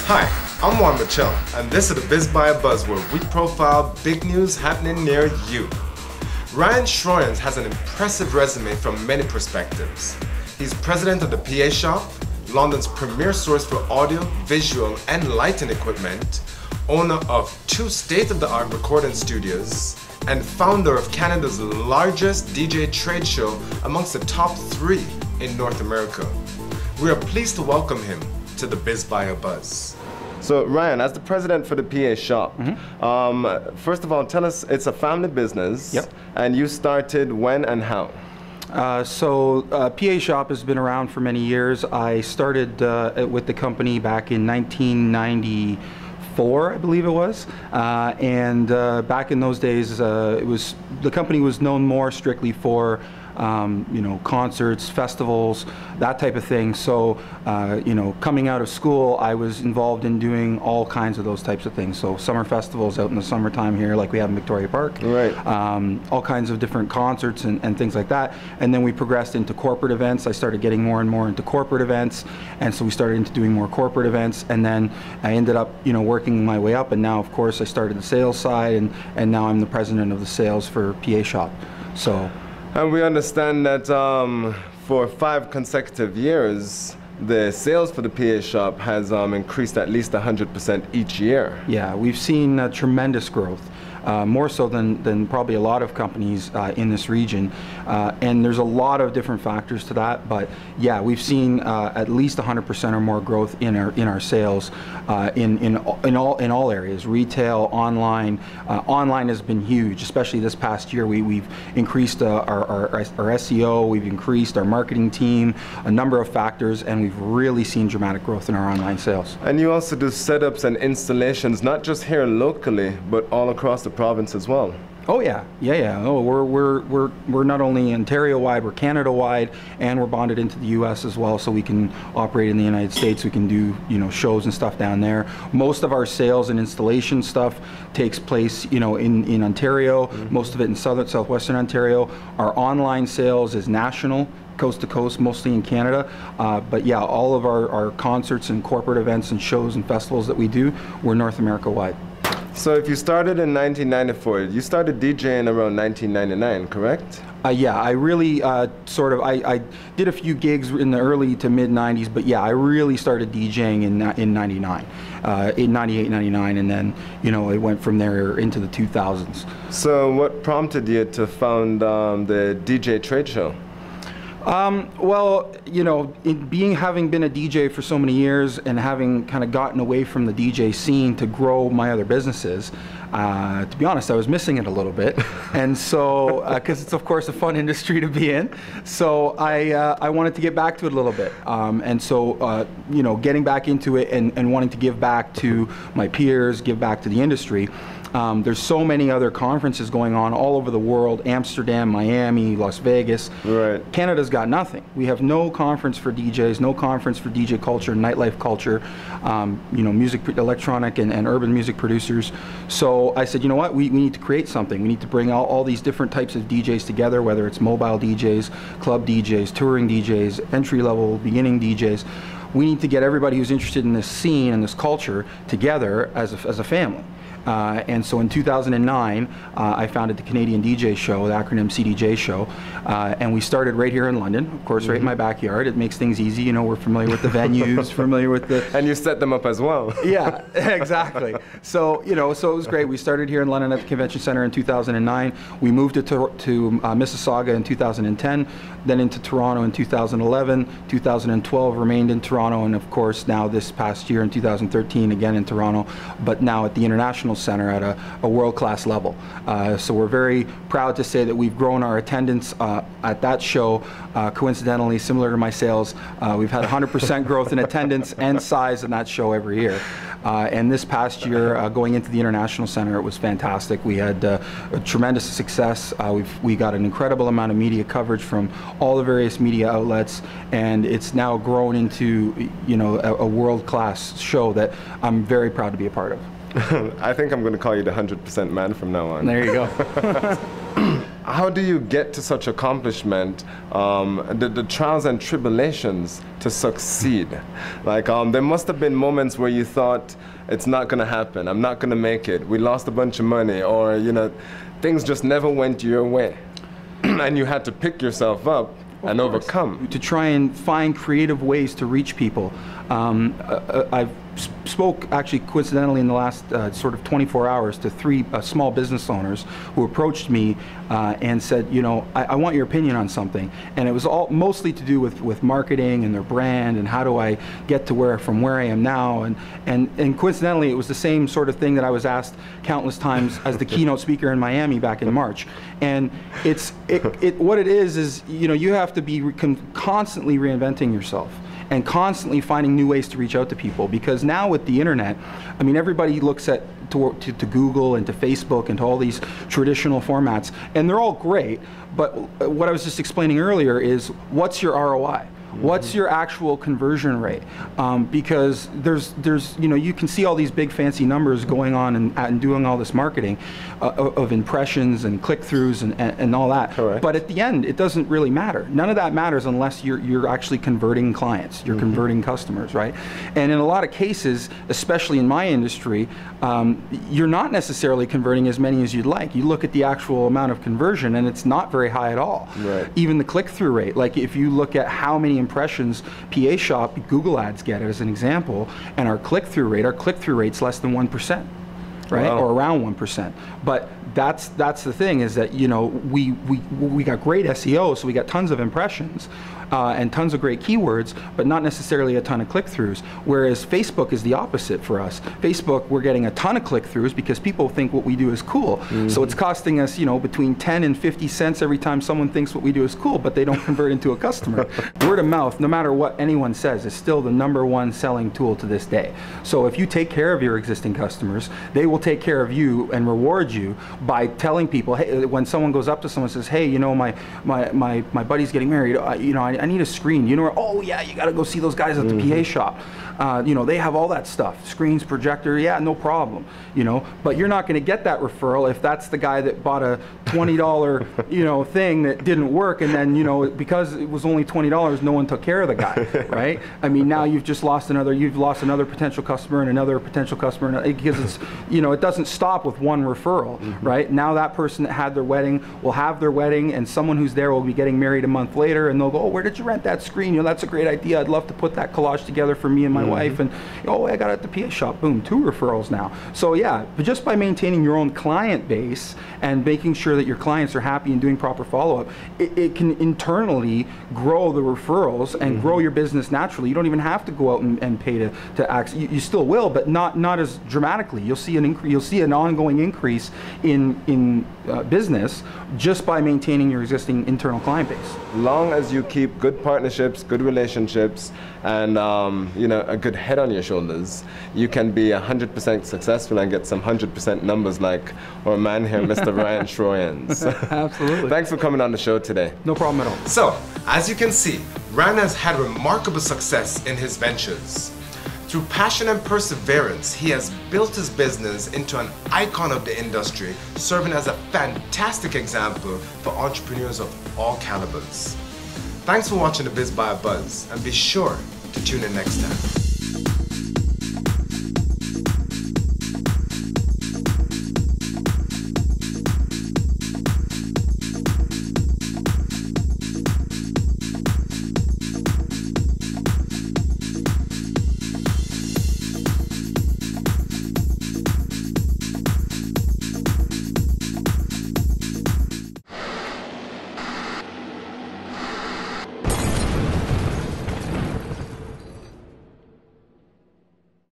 Hi, I'm Juanlove, and this is the BizBioBuz, where we profile big news happening near you. Ryan Schroeyens has an impressive resume from many perspectives. He's president of the PA Shop, London's premier source for audio, visual, and lighting equipment, owner of 2 state-of-the-art recording studios, and founder of Canada's largest DJ trade show amongst the top 3 in North America. We are pleased to welcome him to the BizBioBuz. So Ryan, as the president for the PA Shop, first of all, tell us, it's a family business, and you started when and how? PA Shop has been around for many years. I started with the company back in 1994, I believe it was, and back in those days, the company was known more strictly for concerts, festivals, that type of thing. So, coming out of school, I was involved in doing all kinds of those types of things. So, summer festivals out in the summertime here, like we have in Victoria Park. Right. All kinds of different concerts and things like that. And then we progressed into corporate events. I started getting more and more into corporate events, and so we started into doing more corporate events. And then I ended up, working my way up. And now, of course, I started the sales side, and now I'm the president of the sales for PA Shop. So. And we understand that for 5 consecutive years, the sales for the PA Shop has increased at least 100% each year. Yeah, we've seen tremendous growth. More so than probably a lot of companies in this region, and there's a lot of different factors to that. But yeah, we've seen at least 100% or more growth in our sales in all areas. Retail, online. Online has been huge, especially this past year. We've increased our SEO, we've increased our marketing team, a number of factors, and we've really seen dramatic growth in our online sales. And you also do setups and installations, not just here locally, but all across the province as well. Oh yeah. Oh, we're not only Ontario-wide, we're Canada-wide, and we're bonded into the U.S. as well, so we can operate in the United States. We can do shows and stuff down there. Most of our sales and installation stuff takes place in Ontario. Most of it in southwestern Ontario. Our online sales is national, coast to coast, mostly in Canada. But yeah, all of our concerts and corporate events and shows and festivals that we do, we're North America wide. So if you started in 1994, you started DJing around 1999, correct? Yeah, I really I did a few gigs in the early to mid 90s, but yeah, I really started DJing in 99, in 98, 99, and then it went from there into the 2000s. So what prompted you to found the DJ trade show? Well, having been a DJ for so many years and having kind of gotten away from the DJ scene to grow my other businesses, to be honest, I was missing it a little bit. And so, because it's of course a fun industry to be in, so I wanted to get back to it a little bit. And so, getting back into it and wanting to give back to my peers, give back to the industry. There's so many other conferences going on all over the world, Amsterdam, Miami, Las Vegas. Right. Canada's got nothing. We have no conference for DJs, no conference for DJ culture, nightlife culture, music, electronic and urban music producers. So I said, you know what, we need to create something. We need to bring all these different types of DJs together, whether it's mobile DJs, club DJs, touring DJs, entry-level, beginning DJs. We need to get everybody who's interested in this scene and this culture together as a family. And so in 2009, I founded the Canadian DJ Show, the acronym CDJ Show, and we started right here in London, of course, right in my backyard. It makes things easy, we're familiar with the venues, familiar with the... And you set them up as well. Yeah, exactly. So, so it was great. We started here in London at the Convention Center in 2009. We moved to Mississauga in 2010, then into Toronto in 2011, 2012 remained in Toronto, and of course now this past year in 2013 again in Toronto, but now at the International Center at a world-class level. So we're very proud to say that we've grown our attendance at that show. Coincidentally, similar to my sales, we've had 100% growth in attendance and size in that show every year. And this past year, going into the International Center, it was fantastic. We had a tremendous success. We got an incredible amount of media coverage from all the various media outlets, and it's now grown into a world-class show that I'm very proud to be a part of. I think I'm going to call you the 100% man from now on. There you go. how do you get to such accomplishment, the trials and tribulations to succeed? Like, there must have been moments where you thought, it's not going to happen, I'm not going to make it, we lost a bunch of money, or, you know, things just never went your way. And you had to pick yourself up and overcome. To try and find creative ways to reach people. I've spoke actually coincidentally in the last sort of 24 hours to 3 small business owners who approached me and said, you know, I want your opinion on something. And it was all mostly to do with marketing and their brand and how do I get to from where I am now. And coincidentally, it was the same sort of thing that I was asked countless times as the keynote speaker in Miami back in March. And what it is, you know, you have to be constantly reinventing yourself and constantly finding new ways to reach out to people, because now with the internet, I mean, everybody looks to Google and to Facebook and to all these traditional formats, and they're all great, but what I was just explaining earlier is, what's your ROI? What's your actual conversion rate? Because there's you know, you can see all these big fancy numbers going on and doing all this marketing of impressions and click-throughs and all that. Correct. But at the end, it doesn't really matter. None of that matters unless you're actually converting clients, you're converting customers, right? And in a lot of cases, especially in my industry, you're not necessarily converting as many as you'd like. You look at the actual amount of conversion, and it's not very high at all. Right. Even the click-through rate, like if you look at how many impressions PA Shop, Google Ads get as an example, and our click-through rate's less than 1%, right? Wow. Or around 1%. But that's the thing, is that, you know, we got great SEO, so we got tons of impressions and tons of great keywords, but not necessarily a ton of click-throughs. Whereas Facebook is the opposite for us. Facebook, we're getting a ton of click-throughs because people think what we do is cool. So it's costing us, you know, between 10 and 50 cents every time someone thinks what we do is cool, but they don't convert into a customer. Word of mouth, no matter what anyone says, is still the #1 selling tool to this day. So if you take care of your existing customers, they will take care of you and reward you by telling people, hey, when someone goes up to someone and says, hey, you know, my buddy's getting married, you know, I need a screen. You know, oh yeah, you got to go see those guys at the PA Shop. You know, they have all that stuff, screens, projector, yeah, no problem. You know, but you're not going to get that referral if that's the guy that bought a $20, you know, thing that didn't work, and then, you know, because it was only $20, no one took care of the guy, right? I mean, now you've lost another potential customer and another potential customer, because it's, you know, it doesn't stop with one referral, right? Now that person that had their wedding will have their wedding, and someone who's there will be getting married a month later, and they'll go, oh, where did you rent that screen? You know, that's a great idea. I'd love to put that collage together for me and my wife. And, oh, I got it at the PA Shop. Boom, 2 referrals now. So yeah, but just by maintaining your own client base and making sure that your clients are happy and doing proper follow-up, it can internally grow the referrals and grow your business naturally. You don't even have to go out and pay to access. You still will, but not as dramatically. You'll see an increase. You'll see an ongoing increase in business just by maintaining your existing internal client base. Long as you keep good partnerships, good relationships, and you know, a good head on your shoulders, you can be 100% successful and get some 100% numbers like our man here, Mr. Ryan Schroeyens. Absolutely. Thanks for coming on the show today. No problem at all. So, as you can see, Ryan has had remarkable success in his ventures. Through passion and perseverance, he has built his business into an icon of the industry, serving as a fantastic example for entrepreneurs of all calibers. Thanks for watching the BizBioBuz, and be sure to tune in next time.